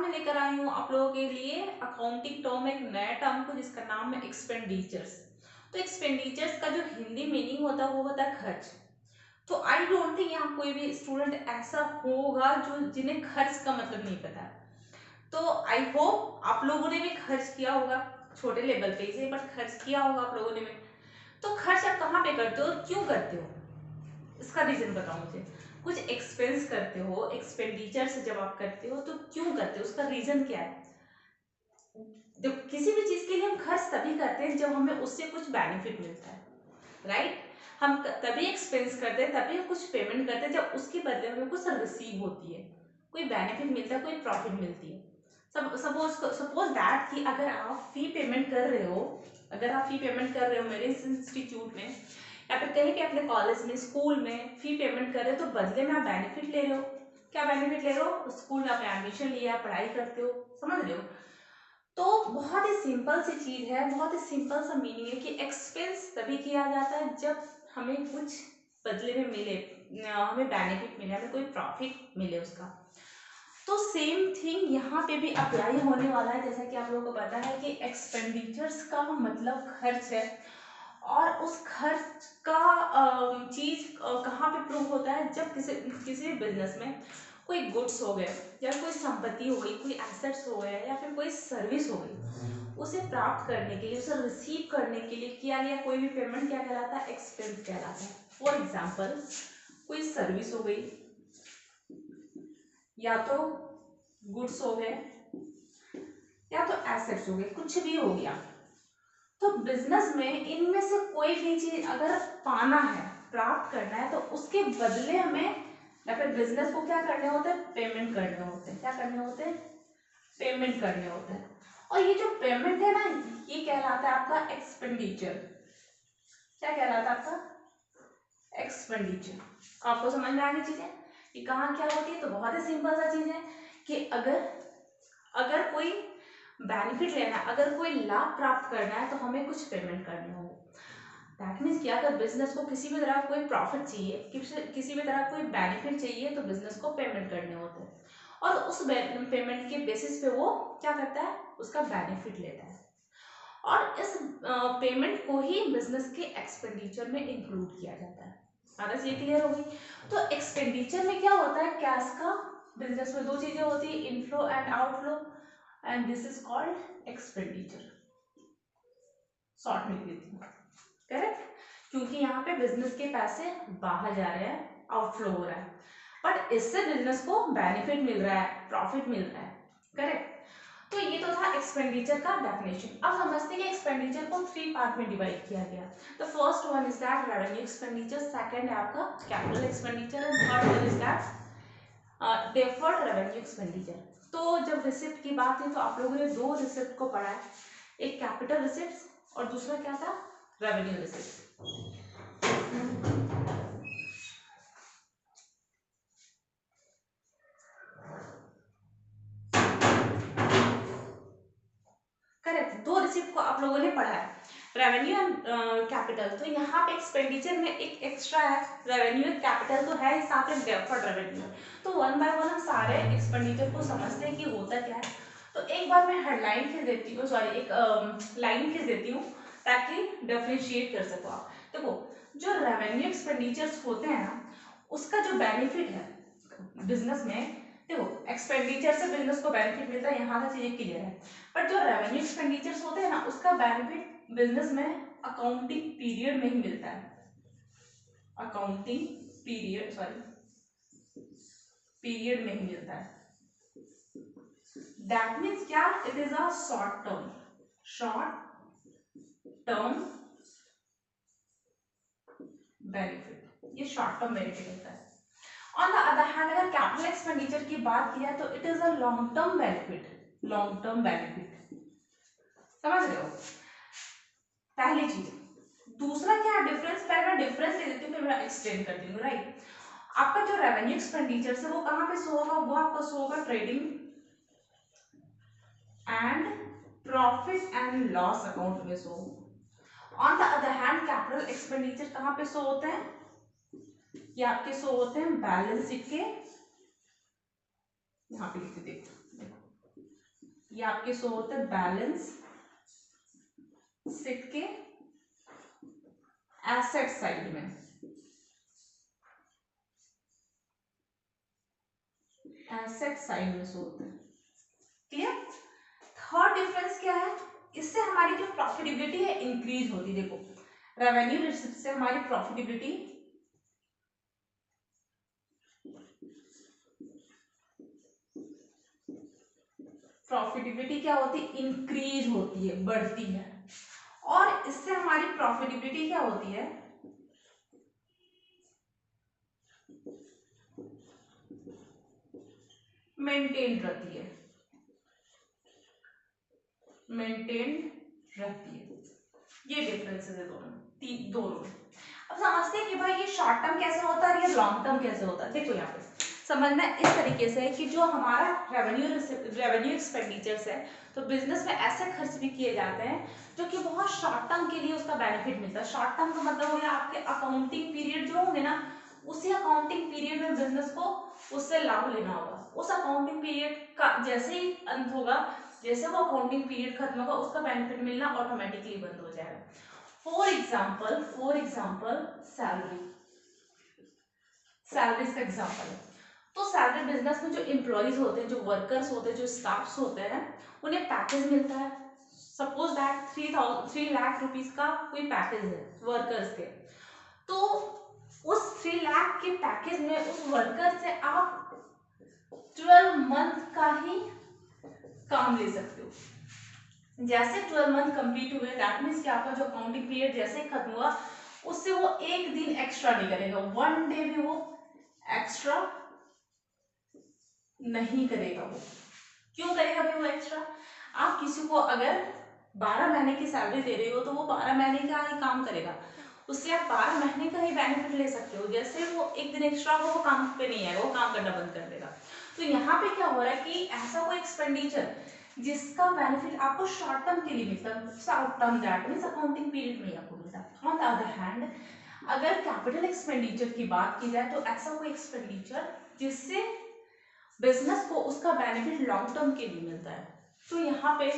में लेकर आई हूँ आप लोगों के लिए अकाउंटिंग टर्म, एक नया टर्म को जिसका नाम है एक्सपेंडिचर्स। तो एक्सपेंडिचर्स का जो हिंदी मीनिंग होता है वो होता है खर्च। तो आई डोंट थिंक यहाँ कोई भी स्टूडेंट ऐसा होगा जो जिन्हें खर्च का मतलब नहीं पता। तो आई होप आप लोगों ने भी खर्च किया होगा, छोटे लेवल पे से, बट खर्च किया होगा आप लोगों ने भी। तो खर्च आप कहाँ पे करते हो, क्यों करते हो, इसका रीजन बताओ मुझे। कुछ एक्सपेंस करते हो, एक्सपेंडिचर से जब आप करते हो तो क्यों करते हो, उसका रीजन क्या है। जब किसी भी चीज के लिए हम खर्च तभी करते हैं जब हमें उससे कुछ बेनिफिट मिलता है, राइट। हम तभी एक्सपेंस करते हैं, तभी हम कुछ पेमेंट करते हैं जब उसके बदले हमें कुछ रिसीव होती है, कोई बेनिफिट मिलता है, कोई प्रॉफिट मिलती है। सपोज दैट कि अगर आप फी पेमेंट कर रहे हो, मेरे इंस्टीट्यूट में या फिर कहीं भी अपने कॉलेज में, स्कूल में फी पेमेंट कर रहे हो, तो बदले में आप बेनिफिट ले रहे हो। क्या बेनिफिट ले रहे हो, स्कूल में आपने एडमिशन लिया, पढ़ाई करते हो, समझ रहे हो। तो बहुत ही सिंपल सी चीज है, बहुत ही सिंपल सा मीनिंग है कि एक्सपेंस तभी किया जाता है जब हमें कुछ बदले में मिले, हमें बेनिफिट मिले, हमें कोई प्रॉफिट मिले उसका। तो सेम थिंग यहाँ पे भी अप्लाई होने वाला है। जैसा कि आप लोगों को पता है कि एक्सपेंडिचर्स का मतलब खर्च है, और उस खर्च का चीज कहाँ पे प्रूव होता है, जब किसी भी बिजनेस में कोई गुड्स हो गए, या कोई संपत्ति हो गई, कोई एसेट्स हो गए, या फिर कोई सर्विस हो गई, उसे प्राप्त करने के लिए, उसे रिसीव करने के लिए किया गया कोई भी पेमेंट क्या कहलाता है, एक्सपेंस कहलाता है। फॉर एग्जाम्पल, कोई सर्विस हो गई, या तो गुड्स हो गए, या तो एसेट्स हो गए, कुछ भी हो गया। तो बिजनेस में इनमें से कोई भी चीज अगर पाना है, प्राप्त करना है, तो उसके बदले हमें या फिर बिजनेस को क्या करने होते हैं, पेमेंट करने होते हैं। क्या करने होते हैं, पेमेंट करने होते हैं। और ये जो पेमेंट है ना, ये कहलाता है आपका एक्सपेंडिचर। क्या कहलाता है आपका, एक्सपेंडिचर। आपको समझ में आ गई चीजें कि कहाँ क्या होती है। तो बहुत ही सिंपल सा चीज है कि अगर कोई बेनिफिट लेना है, अगर कोई लाभ प्राप्त करना है, तो हमें कुछ पेमेंट करनी होगी। दैट मीन्स कि अगर बिजनेस को किसी भी तरह कोई प्रॉफिट चाहिए, किसी भी तरह कोई बेनिफिट चाहिए, तो बिजनेस को पेमेंट करने होते हैं, और उस पेमेंट के बेसिस पे वो क्या करता है, उसका बेनिफिट लेता है। और इस पेमेंट को ही बिजनेस के एक्सपेंडिचर में इंक्लूड किया जाता है। आगे ये क्लियर हो गई। तो एक्सपेंडिचर में क्या होता है, कैश का, बिजनेस में दो चीजें होती है, inflow and outflow, and this is called expenditure. Short में लिख देती हूँ, करेक्ट। क्योंकि यहाँ पे बिजनेस के पैसे बाहर जा रहे हैं, आउटफ्लो हो रहा है, बट इससे बिजनेस को बेनिफिट मिल रहा है, प्रॉफिट मिल रहा है, करेक्ट। तो ये तो था एक्सपेंडिचर का डेफिनेशन। अब समझते हैं कि एक्सपेंडिचर को 3 पार्ट में डिवाइड किया गया। The first one is that revenue expenditure, second है आपका capital expenditure, and third one is that deferred revenue expenditure. तो जब रिसिप्ट की बात है, तो आप लोगों ने दो रिसिप्ट को पढ़ा है, एक कैपिटल रिसिप्ट और दूसरा क्या था, रेवेन्यू रिसिप्ट। करेक्ट, दो रिसिप्ट को आप लोगों ने पढ़ा है, रेवेन्यू एंड कैपिटल। तो यहाँ पे एक्सपेंडिचर में एक एक्स्ट्रा है, रेवेन्यू कैपिटल तो है, साथ में डेफर्ड रेवेन्यू। तो वन बाय वन हम सारे एक्सपेंडिचर को समझते हैं कि होता क्या है। तो एक बार मैं हेडलाइन खींच देती हूँ, सॉरी एक लाइन खींच देती हूँ, ताकि डिफरेंशिएट कर सको आप। देखो, जो रेवेन्यू एक्सपेंडिचर्स होते हैं ना, उसका जो बेनिफिट है बिजनेस में, देखो एक्सपेंडिचर से बिजनेस को बेनिफिट मिलता है, यहाँ से चीजें क्लियर है। बट जो रेवेन्यू एक्सपेंडिचर्स होते हैं ना, उसका बेनिफिट बिजनेस में अकाउंटिंग पीरियड में ही मिलता है। अकाउंटिंग पीरियड, सॉरी पीरियड में ही मिलता है। दैट मीन्स क्या, it is a short term benefit, ये शॉर्ट टर्म बेनिफिट होता है। ऑन द अदर हैंड, अगर कैपिटल एक्सपेंडिचर की बात किया तो it is a long term benefit. समझ रहे हो, पहली चीज। दूसरा क्या डिफरेंस, पहले मैं डिफरेंस दे देती हूँ, फिर मैं एक्सप्लेन करती हूँ, राइट। आपका जो रेवेन्यू एक्सपेंडिचर है वो कहाँ पे शो होगा, वो आपका शो होगा trading and profit and loss account में show. On the other hand, capital expenditure कहाँ पे शो होते हैं, ये आपके शो होते हैं बैलेंस शीट के, यहाँ पे लिखते देखो, ये आपके शो होते हैं बैलेंस शीट के एसेट साइड में, एसेट साइड में शो होते हैं। क्लियर? थर्ड डिफरेंस क्या है, इससे हमारी जो प्रॉफिटेबिलिटी है इंक्रीज होती है। देखो रेवेन्यू रिसिप्ट से हमारी प्रॉफिटेबिलिटी क्या होती है, इंक्रीज होती है, बढ़ती है। और इससे हमारी प्रॉफिटेबिलिटी क्या होती है, मेंटेन रहती है, मेंटेन रहती है। ये डिफरेंसेस है दोनों। अब समझते हैं कि भाई ये शॉर्ट टर्म कैसे होता है और ये लॉन्ग टर्म कैसे होता है। देखो यहाँ पे समझना इस तरीके से है कि जो हमारा रेवेन्यू एक्सपेंडिचर्स है, तो बिजनेस में ऐसे खर्च भी किए जाते हैं जो कि बहुत शॉर्ट टर्म के लिए उसका बेनिफिट मिलता है। शॉर्ट टर्म का मतलब हो गया आपके अकाउंटिंग पीरियड जो होंगे ना, उसी अकाउंटिंग पीरियड में बिजनेस को उससे लाभ लेना होगा। उस अकाउंटिंग पीरियड का जैसे ही अंत होगा, जैसे वो अकाउंटिंग पीरियड खत्म होगा, उसका बेनिफिट मिलना ऑटोमेटिकली बंद हो जाएगा। फॉर एग्जाम्पल सैलरीज का एग्जाम्पल है। तो सैलरी बिजनेस में जो एम्प्लॉयज होते हैं, जो वर्कर्स होते हैं, जो स्टाफ्स होते हैं, उन्हें पैकेज मिलता है। सपोज दैट 3 लाख रुपीज का कोई पैकेज है वर्कर्स के, तो उस 3 लाख के पैकेज में उस वर्कर से आप 12 मंथ का ही काम ले सकते हो। जैसे 12 मंथ कंप्लीट हुए, दैट मीन्स कि आपका जो अकाउंटिंग पीरियड जैसे ही खत्म हुआ, उससे वो एक दिन एक्स्ट्रा नहीं करेगा, 1 डे भी वो एक्स्ट्रा नहीं करेगा। वो क्यों करेगा भाई वो एक्स्ट्रा? आप किसी को अगर 12 महीने की सैलरी दे रही हो, तो वो 12 महीने का ही काम करेगा, उससे आप 12 महीने का ही बेनिफिट ले सकते हो। जैसे वो एक दिन एक्स्ट्रा हो, वो काम पे नहीं आएगा, वो काम करना बंद कर देगा। तो यहाँ पे क्या हो रहा है कि ऐसा कोई एक्सपेंडिचर जिसका बेनिफिट आपको शॉर्ट टर्म के लिए मिलता है, short term that means accounting period में आपको मिलता है। ऑन द अदर हैंड अगर कैपिटल एक्सपेंडिचर की बात की जाए, तो ऐसा कोई एक्सपेंडिचर जिससे बिजनेस को उसका बेनिफिट लॉन्ग टर्म के लिए मिलता है। तो यहाँ पे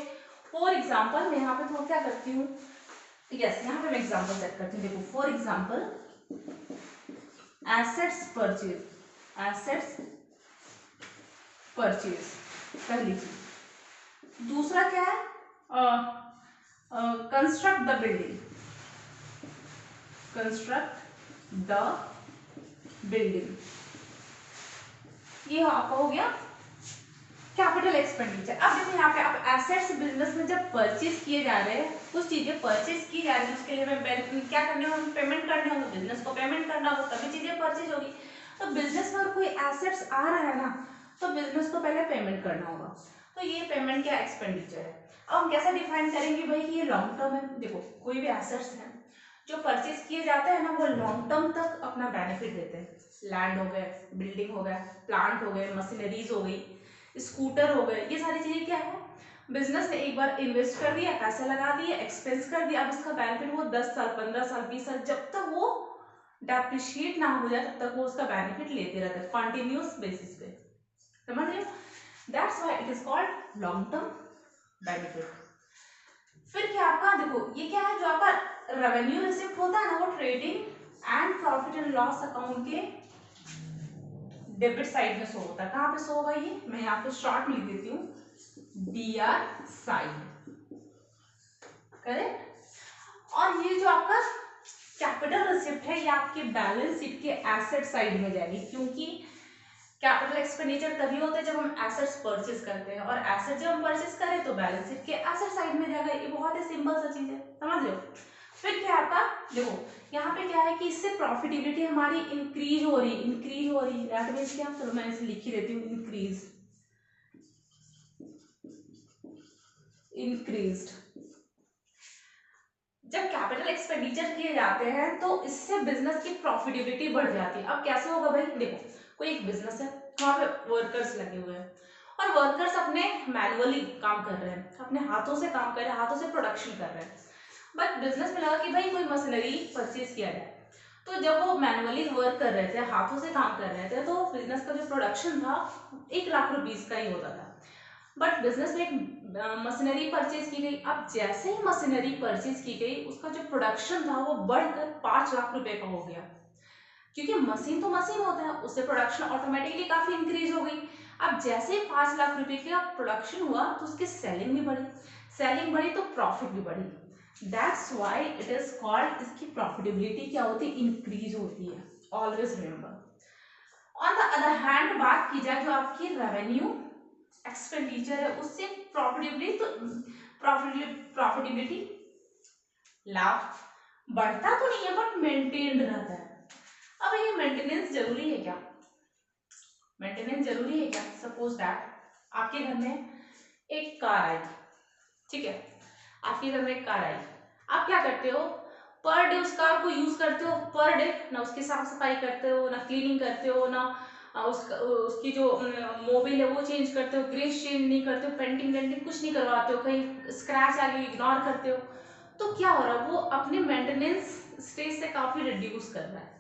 फॉर एग्जाम्पल मैं यहाँ पे तो क्या करती हूँ, यस यहाँ पे मैं एग्जाम्पल सेट करती हूँ। देखो फॉर एग्जाम्पल एसेट्स परचेज पहली चीज। दूसरा क्या है, कंस्ट्रक्ट द बिल्डिंग, ये आपका हो गया कैपिटल एक्सपेंडिचर। अब देखो यहाँ पे आप एसेट्स बिजनेस में जब परचेज किए जा रहे हैं, कुछ चीजें परचेज की जा रही है, उसके लिए हमें क्या करने होंगे, पेमेंट करने होंगे, बिजनेस को पेमेंट करना होगा, तभी चीजें परचेज होगी। तो बिजनेस में अगर कोई एसेट्स आ रहा है ना, तो बिजनेस को पहले पेमेंट करना होगा। तो ये पेमेंट क्या एक्सपेंडिचर है। अब हम कैसे डिफाइन करेंगे भाई कि ये लॉन्ग टर्म है। देखो कोई भी एसेट्स है जो परचेज किए जाते हैं ना, वो लॉन्ग टर्म तक अपना बेनिफिट देते हैं। लैंड हो गए, बिल्डिंग हो गया, प्लांट हो गए, मशीनरीज हो गई, स्कूटर हो गए, ये सारी चीजें क्या है, बिजनेस ने एक बार इन्वेस्ट कर दिया, पैसे लगा दिए, एक्सपेंस कर दिया, अब इसका बेनिफिट वो 10 साल 15 साल 20 साल जब तक वो डेप्रिशिएट ना हो जाए, तब तक वो उसका बेनिफिट लेते रहते हैं कॉन्टिन्यूस बेसिस पे। समझ रहे हो? That's why it is called long term benefit. फिर क्या आपका देखो ये क्या है, जो आपका रेवेन्यू रिसिप्ट होता है ना, वो trading and profit and loss account के डेबिट साइड में शो होता है। कहां पे शो होगा ये, मैं यहाँ पे शॉर्ट में लिख देती हूँ, डीआर साइड, करेक्ट। और ये जो आपका कैपिटल रिसिप्ट है, ये आपके बैलेंस शीट के एसेट साइड में जाएगी, क्योंकि कैपिटल एक्सपेंडिचर तभी होता है जब हम एसेट्स परचेज करते हैं, और एसेट जब हम परचेज करें तो बैलेंस शीट के एसेट साइड में जाएगा। ये बहुत ही सिंपल सा चीज है, समझ रहे हो? फिर क्या आपका देखो यहाँ पे क्या है कि इससे प्रॉफिटेबिलिटी हमारी इंक्रीज हो रही दैट मींस क्या, चलो मैं इसे लिख ही देती हूँ, इंक्रीज्ड। जब कैपिटल एक्सपेंडिचर किए जाते हैं तो इससे बिजनेस की प्रॉफिटेबिलिटी बढ़ जाती है। अब कैसे होगा भाई, देखो कोई एक बिजनेस है, वहां पे वर्कर्स लगे हुए हैं, और वर्कर्स अपने मैनुअली काम कर रहे हैं, अपने हाथों से काम कर रहे हैं, हाथों से प्रोडक्शन कर रहे हैं। बट बिजनेस में लगा कि भाई कोई मशीनरी परचेज किया जाए, तो जब वो मैनुअली वर्क कर रहे थे, हाथों से काम कर रहे थे, तो बिजनेस का जो प्रोडक्शन था 1 लाख रुपीज का ही होता था। बट बिजनेस में एक मशीनरी परचेज की गई। अब जैसे ही मशीनरी परचेज की गई उसका जो प्रोडक्शन था वो बढ़कर 5 लाख रुपए का हो गया, क्योंकि मशीन तो मशीन होता है, उससे प्रोडक्शन ऑटोमेटिकली काफी इंक्रीज हो गई। अब जैसे ही 5 लाख रुपए का प्रोडक्शन हुआ तो उसकी सेलिंग भी बढ़ी, सेलिंग बढ़ी तो प्रॉफिट भी बढ़ी। That's why it is called, इसकी प्रॉफिटेबिलिटी क्या होती है, इंक्रीज होती है। Always remember. On the other hand बात की जाए जो आपकी रेवेन्यू एक्सपेंडिचर है उससे प्रॉफिटेबिलिटी, तो प्रॉफिटेबिलिटी लाभ बढ़ता तो नहीं है बट मेंटेन्ड रहता है। अब ये मेंटेनेंस जरूरी है क्या, मेंटेनेंस जरूरी है क्या? सपोज दैट आपके घर में एक कार आई, ठीक है, आपके घर में एक कार आई, आप क्या करते हो, पर डे उस कार को यूज करते हो, पर डे ना उसकी साफ सफाई करते हो, ना क्लीनिंग करते हो, ना उसकी जो मोबिल है वो चेंज करते हो, ग्रेस चेंज नहीं करते हो, पेंटिंग वेंटिंग कुछ नहीं करवाते हो, कहीं स्क्रैच आ गई इग्नोर करते हो, तो क्या हो रहा है, वो अपने मेंटेनेंस स्टेज से काफी रिड्यूस कर रहा है।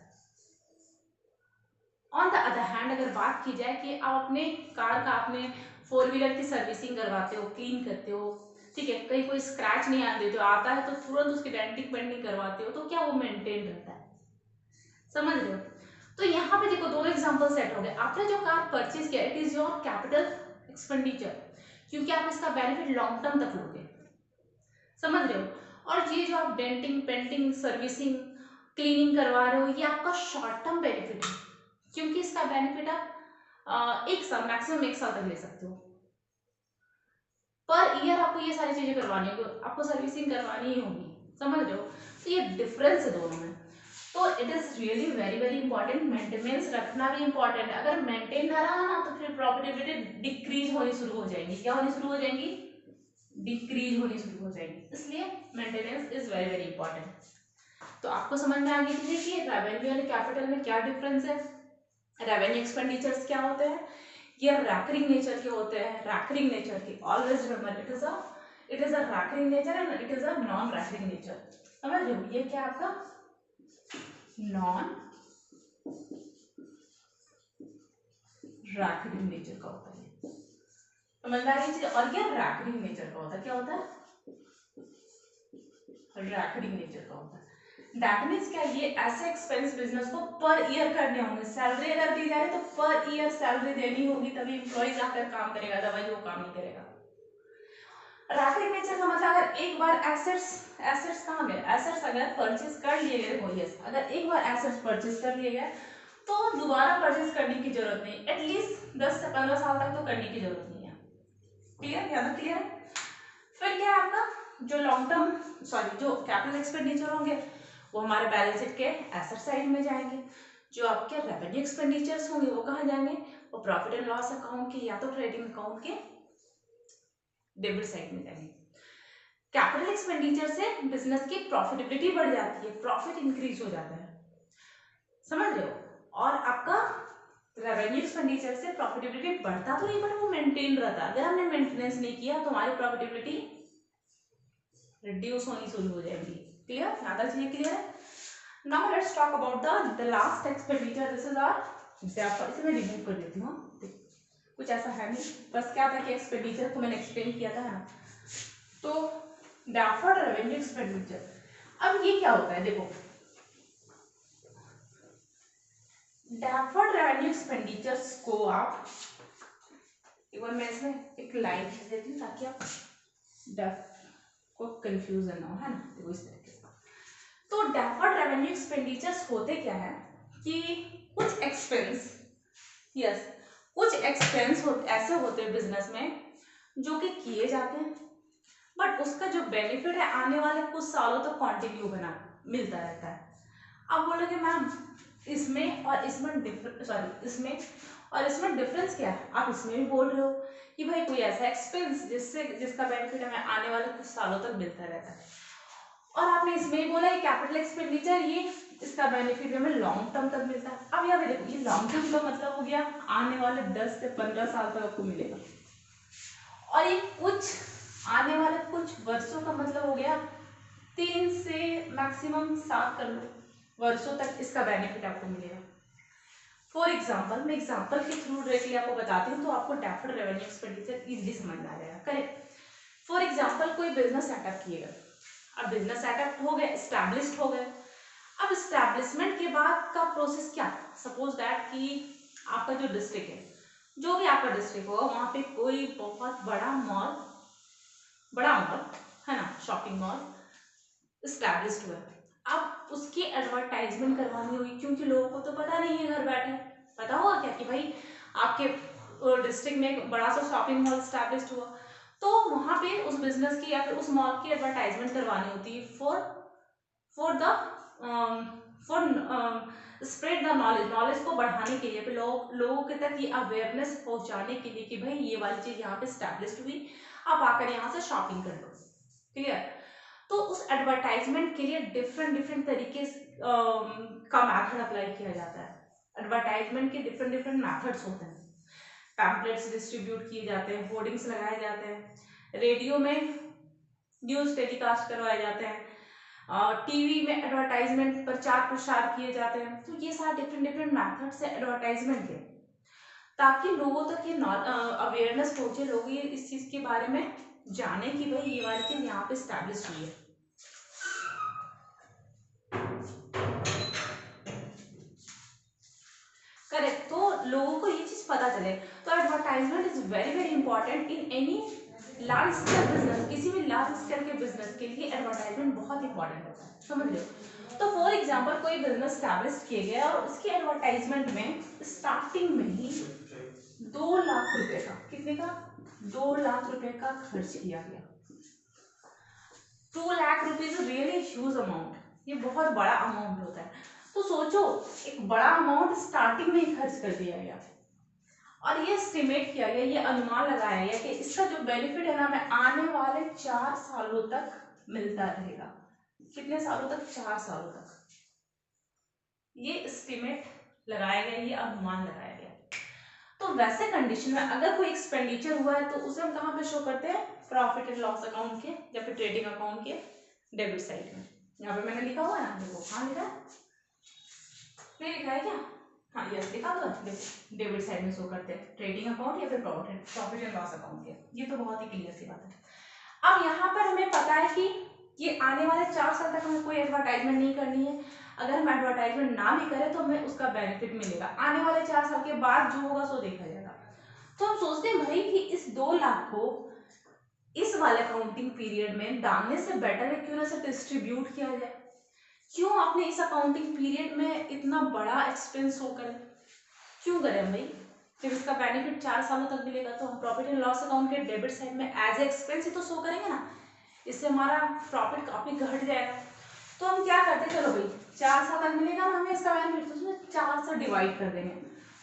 ऑन द अदर हैंड अगर बात की जाए कि आप अपने कार का, अपने 4 व्हीलर की सर्विसिंग करवाते हो, क्लीन करते हो, ठीक है, कहीं कोई स्क्रैच नहीं आने देते हो, आता है तो तुरंत उसकी डेंटिंग पेंटिंग करवाते हो, तो क्या वो मेंटेन रहता है, समझ रहे हो? तो यहाँ पे देखो दो एग्जांपल सेट हो गए। आपने जो कार परचेज किया it is your capital expenditure, क्योंकि आप इसका बेनिफिट लॉन्ग टर्म तक लोगे, समझ रहे हो? और ये जो आप डेंटिंग पेंटिंग सर्विसिंग क्लीनिंग करवा रहे हो ये आपका शॉर्ट टर्म बेनिफिट है, क्योंकि इसका बेनिफिट आप 1 साल मैक्सिमम 1 साल तक ले सकते हो। पर ईयर आपको ये सारी चीजें करवानी होगी, आपको सर्विसिंग करवानी ही होगी, समझ रहे हो? तो ये डिफरेंस है दोनों में। तो it is really very very important, maintenance रखना भी इंपॉर्टेंट है। अगर मेंटेन ना रहा ना तो फिर प्रॉफिटेबिलिटी डिक्रीज होनी शुरू हो जाएगी। क्या होनी शुरू हो जाएंगी? डिक्रीज होनी शुरू हो जाएगी। इसलिए maintenance is very very important. तो आपको समझ में आ गई थी कि रेवेन्यू एंड कैपिटल में क्या डिफरेंस है। रेवेन्यू एक्सपेंडिचर्स क्या होते हैं, ये रैकरिंग नेचर के होते हैं, रैकरिंग नेचर के। Always remember it is a recurring nature and it is a non recurring nature. समझ रहे हो? ये क्या आपका नॉन रैकरिंग नेचर का होता है, समझदार ये चीज। और क्या रैकरिंग नेचर का होता है, क्या होता है, रैकरिंग नेचर का होता है। दैट मीन्स क्या, ये ऐसे एक्सपेंस बिजनेस को पर ईयर करने होंगे। सैलरी अगर दी जाए तो पर ईयर सैलरी देनी होगी तभी एम्प्लॉइज आकर काम करेगा, अदरवाइज वो काम नहीं करेगा। रैकरिंग नेचर का मतलब अगर एक बार एसेट्स कहाँ गए, एसेट्स अगर परचेज कर लिए गए, देखो यस, अगर एक बार एसेट्स परचेज कर लिए गए तो दोबारा परचेज करने की जरूरत नहीं, एटलीस्ट 10 से 15 साल तक तो करने की जरूरत नहीं है। क्लियर? यहाँ तक क्लियर है? फिर क्या है आपका जो लॉन्ग टर्म जो कैपिटल एक्सपेंडिचर होंगे वो हमारे बैलेंस शीट के एसेट साइड में जाएंगे। जो आपके रेवेन्यू एक्सपेंडिचर्स होंगे वो कहाँ जाएंगे, वो प्रॉफिट एंड लॉस अकाउंट के या तो ट्रेडिंग अकाउंट के डेबिट साइड में जाएंगे। कैपिटल एक्सपेंडिचर से बिजनेस की प्रॉफिटेबिलिटी बढ़ जाती है, प्रॉफिट इंक्रीज हो जाता है, समझ रहे हो? और आपका रेवेन्यू एक्सपेंडिचर से प्रॉफिटेबिलिटी बढ़ता तो नहीं बट वो मेंटेन रहता है। अगर हमने मेंटेनेंस नहीं किया तो हमारी प्रॉफिटेबिलिटी रिड्यूस होनी शुरू हो जाएगी। क्लियर? यहाँ तक चीजें क्लियर है? Now let's talk about the last expenditure. This is our defer. इसे मैं रिमूव कर देती हूँ, कुछ ऐसा है नहीं, बस क्या था कि एक्सपेंडिचर को मैंने एक्सप्लेन किया था ना। तो डेफर्ड रेवेन्यू एक्सपेंडिचर, अब ये क्या होता है, देखो डेफर्ड रेवेन्यू एक्सपेंडिचर्स को आप एक बार मैं इसमें एक लाइन लिख देती हूँ ताकि आप को कंफ्यूजन ना हो, है ना? देखो इस तरीके से। तो डेफर्ड रेवेन्यू एक्सपेंडिचर्स होते क्या है कि कुछ एक्सपेंस, यस, कुछ एक्सपेंस ऐसे होते हैं बिजनेस में जो कि किए जाते हैं बट उसका जो बेनिफिट है आने वाले कुछ सालों तक कंटिन्यू बना मिलता रहता है। आप बोलोगे मैम इसमें और इसमें डिफरेंस क्या है? आप इसमें भी बोल रहे हो कि भाई कोई ऐसा एक्सपेंस जिसका बेनिफिट हमें आने वाले कुछ सालों तक मिलता रहता है, और आपने इसमें ही बोला ये कैपिटल एक्सपेंडिचर, ये इसका बेनिफिट हमें लॉन्ग टर्म तक मिलता है। अब यहाँ पे देखो ये लॉन्ग टर्म का मतलब हो गया आने वाले 10 से 15 साल तक आपको मिलेगा, और ये कुछ आने वाले कुछ वर्षों का मतलब हो गया 3 से मैक्सिमम 7 कर लो वर्षों तक इसका बेनिफिट आपको मिलेगा। फॉर एग्जाम्पल, मैं एग्जाम्पल के थ्रू डायरेक्टली आपको बताती हूँ तो आपको डेफर्ड रेवेन्यू एक्सपेंडिचर इजीली समझ में आ जाएगा। करेक्ट। फॉर एग्जाम्पल कोई बिजनेस सेटअप किएगा, अब बिजनेस सेटअप हो गए, एस्टैब्लिश्ड हो गए। अब एस्टैब्लिशमेंट के बाद का प्रोसेस क्या, सपोज दैट कि आपका जो डिस्ट्रिक्ट है, जो भी आपका डिस्ट्रिक्ट होगा वहाँ पे कोई बहुत बड़ा मॉल है ना, शॉपिंग मॉल एस्टैब्लिश्ड हुआ है। अब उसकी एडवर्टाइजमेंट करवानी होगी, क्योंकि लोगों को तो पता नहीं है, घर बैठे पता होगा क्या कि भाई आपके डिस्ट्रिक्ट में एक बड़ा सा शॉपिंग मॉल एस्टैब्लिश्ड हुआ, तो वहाँ पे उस बिजनेस की या फिर उस मॉल की एडवर्टाइजमेंट करवानी होती है फॉर स्प्रेड द नॉलेज को बढ़ाने के लिए, फिर लोगों के तक ये अवेयरनेस पहुंचाने के लिए कि भाई ये वाली चीज यहाँ पे स्टैब्लिश्ड हुई, आप आकर यहाँ से शॉपिंग कर लो। क्लियर। तो उस एडवर्टाइजमेंट के लिए डिफरेंट तरीके का मेथड अप्लाई किया जाता है। एडवर्टाइजमेंट के डिफरेंट मेथड्स होते हैं। पैम्पलेट्स डिस्ट्रीब्यूट किए जाते हैं, होर्डिंग्स लगाए जाते हैं, रेडियो में न्यूज टेलीकास्ट करवाए जाते हैं, टीवी में एडवर्टाइजमेंट प्रचार प्रसार किए जाते हैं। तो ये सारे डिफरेंट मेथड्स है एडवर्टाइजमेंट के, ताकि लोगों तक ये अवेयरनेस पहुंचे, लोग ये इस चीज के बारे में जाने कि भाई ये वाली चीज यहाँ पे स्टैब्लिश हुई है। करेक्ट। तो लोगों को ये चीज पता चले, तो advertisement is very important in any large scale business. किसी भी लार्ज स्केल के बिजनेस के लिए एडवर्टाइजमेंट बहुत इंपॉर्टेंट होता है, समझ लो। तो फॉर एग्जांपल कोई बिजनेस स्टैब्लिश किए गए और उसकी एडवर्टाइजमेंट में स्टार्टिंग में ही 2 लाख रुपए का, कितने का, 2 लाख रुपए का खर्च किया गया। 2 lakh rupees really huge amount, ये बहुत बड़ा अमाउंट होता है। तो सोचो, एक बड़ा अमाउंट स्टार्टिंग में ही खर्च कर दिया गया और ये एस्टिमेट किया गया, ये अनुमान लगाया गया कि इसका जो बेनिफिट है ना, हमें आने वाले 4 सालों तक मिलता रहेगा। कितने सालों तक, 4 सालों तक। ये एस्टिमेट लगाया गया, ये अनुमान लगाया गया। तो वैसे कंडीशन में अगर कोई एक्सपेंडिचर हुआ है तो उसे हम कहाँ पे शो करते हैं, प्रॉफिट एंड लॉस अकाउंट के या फिर ट्रेडिंग अकाउंट के डेबिट साइड में। यहाँ पे मैंने लिखा हुआ है ना, देखो कहाँ लिखा है, नहीं लिखा है क्या, हाँ यस लिखा हुआ है, देखो डेबिट साइड में शो करते हैं ट्रेडिंग अकाउंट या फिर प्रॉफिट एंड लॉस अकाउंट के। ये तो बहुत ही क्लियर सी बात है। अब यहाँ पर हमें पता है कि ये आने वाले 4 साल तक हमें कोई एडवर्टाइजमेंट नहीं करनी है। अगर हम एडवर्टाइजमेंट ना भी करें तो हमें उसका बेनिफिट मिलेगा, आने वाले 4 साल के बाद जो होगा सो देखा जाएगा। तो हम सोचते हैं भाई कि इस 2 लाख को इस वाले अकाउंटिंग पीरियड में डालने से बेटर है क्यों ना सिर्फ डिस्ट्रीब्यूट किया जाए। क्यों आपने इस अकाउंटिंग पीरियड में इतना बड़ा एक्सपेंस शो करें, क्यों करें भाई, जब इसका बेनिफिट 4 सालों तक मिलेगा। तो हम प्रॉफिट एंड लॉस अकाउंट के डेबिट साइड में एज एक्सपेंस ही तो शो करेंगे ना, इससे हमारा प्रॉफिट काफी घट जाएगा। तो हम क्या करते हैं, चलो भाई 4 साल तक मिलेगा ना हमें इसका बेनिफिट, तो उसमें 4 से डिवाइड कर देंगे,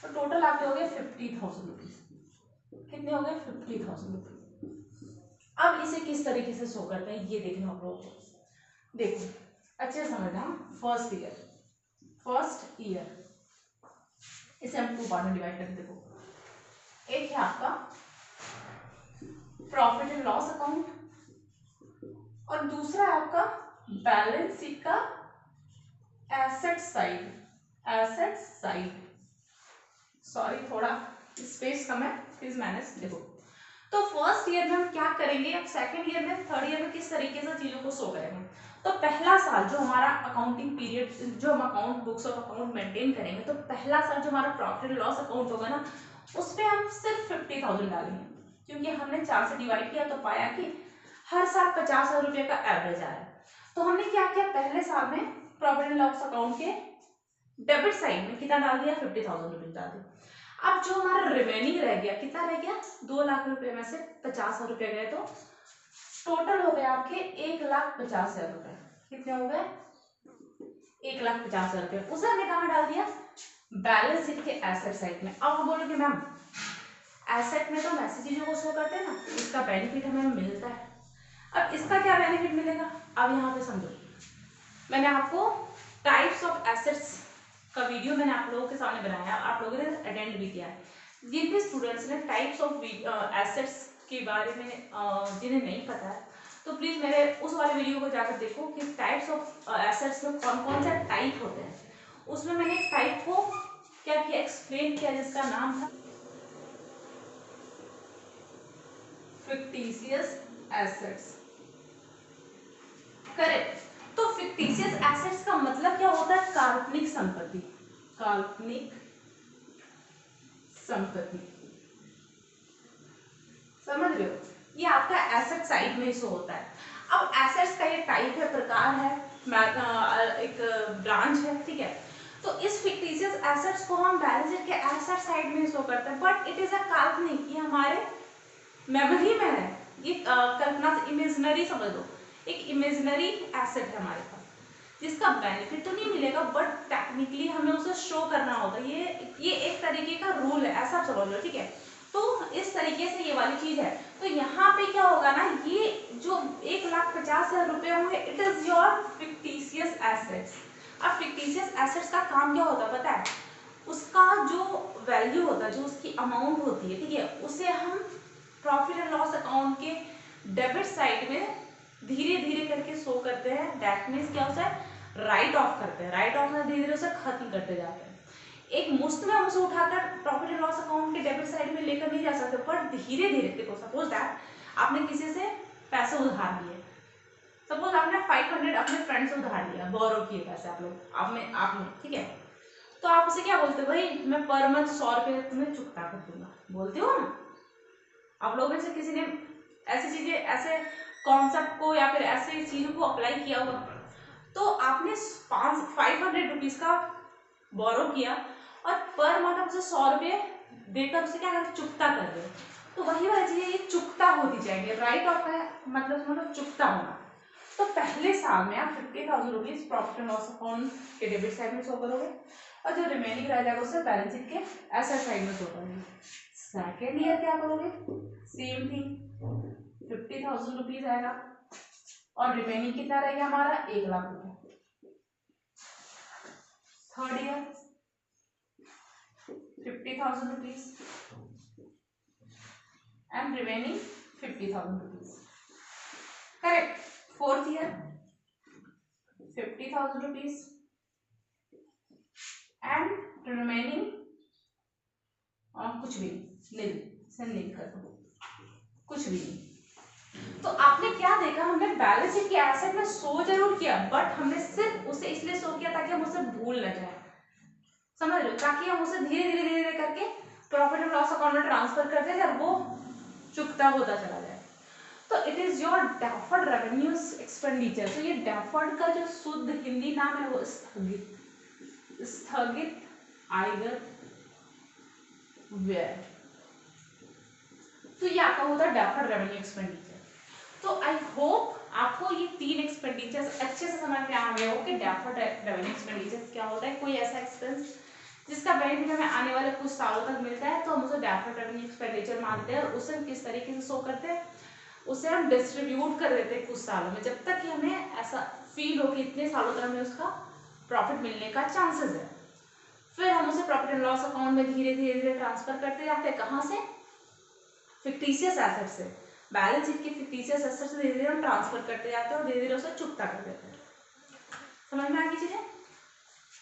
तो टोटल आपके हो गए 50,000 रुपीज। कितने हो गए, 50,000 रुपीज। अब इसे किस तरीके से शो करते हैं ये देखना आप लोगों को। देखो अच्छे से समझना, फर्स्ट ईयर इसे हम 2 पार्ट में डिवाइड करके देखो। एक है आपका प्रॉफिट एंड लॉस अकाउंट और दूसरा है आपका बैलेंस शीट का एसेट साइड। सॉरी थोड़ा स्पेस कम है, प्लीज मैनेज। देखो तो फर्स्ट ईयर में हम क्या करेंगे, अब सेकंड ईयर में, थर्ड ईयर में किस तरीके से चीजों को शो करेंगे। तो पहला साल जो हमारा अकाउंटिंग पीरियड, जो हम account books of account maintain करेंगे, तो पहला साल जो हमारा प्रॉफिट एंड लॉस अकाउंट होगा ना, उस पर हम सिर्फ 50,000 डालेंगे, क्योंकि हमने 4 से डिवाइड किया तो पाया कि हर साल 50,000 रुपये का एवरेज आ रहा है। तो हमने क्या किया, पहले साल में प्रॉफिट एंड लॉस अकाउंट के डेबिट साइड में कितना डाल दिया, 50,000 रुपीज डाल दिया। अब जो हमारा रिमेनिंग रह गया, कितना रह गया, 2 लाख रुपए में से 50,000 रुपए गए, तो टोटल हो गए आपके 1,50,000 रुपए। कितने हो गए, 1,50,000 रुपए। उसे हमने कहाँ डाल दिया, बैलेंस शीट के एसेट साइड में। अब हम बोलोगे मैम एसेट में तो हम ऐसी चीजों को शो करते हैं ना, इसका बेनिफिट हमें मिलता है। अब इसका क्या बेनिफिट मिलेगा, अब यहाँ पे समझो, मैंने आपको टाइप्स ऑफ एसेट्स का वीडियो मैंने आप लोगों के सामने बनाया, आप लोगों ने अटेंड भी किया है। जिन भी स्टूडेंट्स ने टाइप्स ऑफ एसेट्स के बारे में जिन्हें नहीं पता है, तो प्लीज मेरे उस वाले वीडियो को जाकर देखो कि टाइप्स ऑफ एसेट्स में कौन कौन से टाइप होते हैं। उसमें मैंने एक टाइप को क्या किया, एक्सप्लेन किया, जिसका नाम था फिक्टिशियस एसेट्स। करेक्ट। तो फिक्टिशियस एसेट्स का मतलब क्या होता है, काल्पनिक संपत्ति, काल्पनिक संपत्ति, समझ रहे हो, ये आपका एसेट साइड में शो होता है। अब एसेट्स का ये टाइप है, प्रकार है, एक ब्रांच है, ठीक है। तो इस फिक्टिशियस एसेट्स को हम बैलेंस शीट के एसेट साइड में शो करते हैं, बट इट इज अ काल्पनिक, ये हमारे मेमोरी में है, ये कल्पना से इमेजिनरी समझ लो, एक इमेजिनरी एसेट है हमारे पास, जिसका बेनिफिट तो नहीं मिलेगा बट टेक्निकली हमें उसे शो करना होता है। ये एक तरीके का रूल है, ऐसा समझ लो, ठीक है। तो इस तरीके से ये वाली चीज है। तो यहाँ पे क्या होगा ना, ये जो 1,50,000 रुपए होंगे, it is your fictitious assets. अब फिक्टिशियस एसेट्स का काम क्या होता है पता है, उसका जो वैल्यू होता है, जो उसकी अमाउंट होती है, ठीक है, उसे हम प्रॉफिट एंड लॉस अकाउंट के डेबिट साइड में धीरे धीरे करके शो करते हैं। दैट मीन्स क्या होता है, राइट ऑफ करते हैं, राइट ऑफ में धीरे धीरे उसे खत्म करते जाते हैं। एक मुश्त में हम उसे उठाकर प्रॉफिट एंड लॉस अकाउंट के डेबिट साइड में लेकर नहीं जा सकते, पर धीरे धीरे, देखो सपोज दैट आपने किसी से पैसे उधार लिए, सपोज आपने 500 अपने फ्रेंड से उधार लिया, बोरो किए पैसे आप लोग, आपने ठीक है। तो आप उसे क्या बोलते हो, भाई मैं पर मंथ 100 रुपये तुम्हें चुकता कर दूंगा, बोलते हो ना। आप लोगों में से किसी ने ऐसी चीजें, ऐसे कॉन्सेप्ट को या फिर ऐसे चीजों को अप्लाई किया होगा। तो आपने 500 रुपीज का बोरो किया और पर मंथ आप उसे 100 रुपये देकर उसे क्या कर चुकता कर रहे हो। तो वही चीज है, ये चुकता होती जाएगी, राइट ऑफ है मतलब चुकता होना। तो पहले साल में आप 50,000 rupees profit and loss account के डेबिट साइड में शो करोगे, और जो रिमेनिंग रह जाएगा उसे बैलेंस शीट के एसेट साइड में शो करोगे। सेकेंड ईयर क्या करोगे, सेम थिंग, 50,000 रुपीज आएगा और रिमेनिंग कितना रहेगा हमारा, 1,00,000 रुपया। Third year 50,000 rupees and remaining 50,000 rupees, correct. Fourth year 50,000 rupees and remaining कुछ भी नील कर दो, कुछ भी नहीं। तो आपने क्या देखा, हमने बैलेंस शीट के एसेट में शो जरूर किया, बट हमने सिर्फ उसे इसलिए शो किया ताकि हम उसे भूल न जाए, समझ रहे हो, ताकि हम उसे धीरे धीरे धीरे धीरे करके प्रॉफिट एंड लॉस अकाउंट में ट्रांसफर करते हैं और वो चुकता होता चला जाए। तो it is your deferred revenue expenditure. तो ये डेफर्ड का जो शुद्ध हिंदी नाम है वो स्थगित, स्थगित आयकर व्यय। तो ये आपका होता है डेफर्ड रेवेन्यू एक्सपेंडिचर। तो आई होप आपको ये 3 एक्सपेंडिचर्स अच्छे से समझ में आ गए हो कि डेफर्ड रेवेन्यू एक्सपेंडिचर्स क्या होता है। कोई ऐसा एक्सपेंस जिसका बेनिफिट हमें आने वाले कुछ सालों तक मिलता है, तो हम उसे डेफर्ड रेवेन्यू एक्सपेंडिचर मानते हैं, और उसे हम किस तरीके से शो करते हैं, उसे हम डिस्ट्रीब्यूट कर देते हैं कुछ सालों में, जब तक कि हमें ऐसा फील हो कि इतने सालों तक हमें उसका प्रॉफिट मिलने का चांसेस है। फिर हम उसे प्रॉफिट एंड लॉस अकाउंट में धीरे धीरे धीरे ट्रांसफर करते जाते हैं, कहाँ से, फिक्टिशियस एसेट से, बैलेंस शीट के फिक्टिशियस एसेट से धीरे धीरे हम ट्रांसफर करते जाते हैं और धीरे धीरे उसे चुकता कर देते हैं। समझ में आ गई चीजें।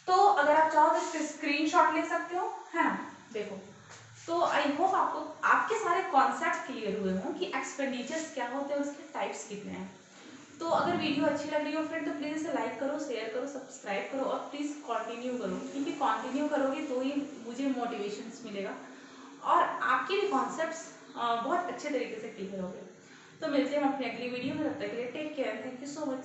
तो अगर आप चाहो तो इसके स्क्रीनशॉट ले सकते हो, है ना, देखो। तो आई होप आपको आपके सारे कॉन्सेप्ट क्लियर हुए हों कि एक्सपेंडिचर्स क्या होते हैं, उसके टाइप्स कितने हैं। तो अगर वीडियो अच्छी लग रही हो फ्रेंड, तो प्लीज़ इसे लाइक करो, शेयर करो, सब्सक्राइब करो, और प्लीज़ कंटिन्यू करो, क्योंकि कंटिन्यू करोगे तो ही मुझे मोटिवेशंस मिलेगा और आपके भी कॉन्सेप्ट्स बहुत अच्छे तरीके से क्लियर हो गए। तो मिलते हैं हम अपनी अगली वीडियो में, तब तक के लिए take care, thank you so much.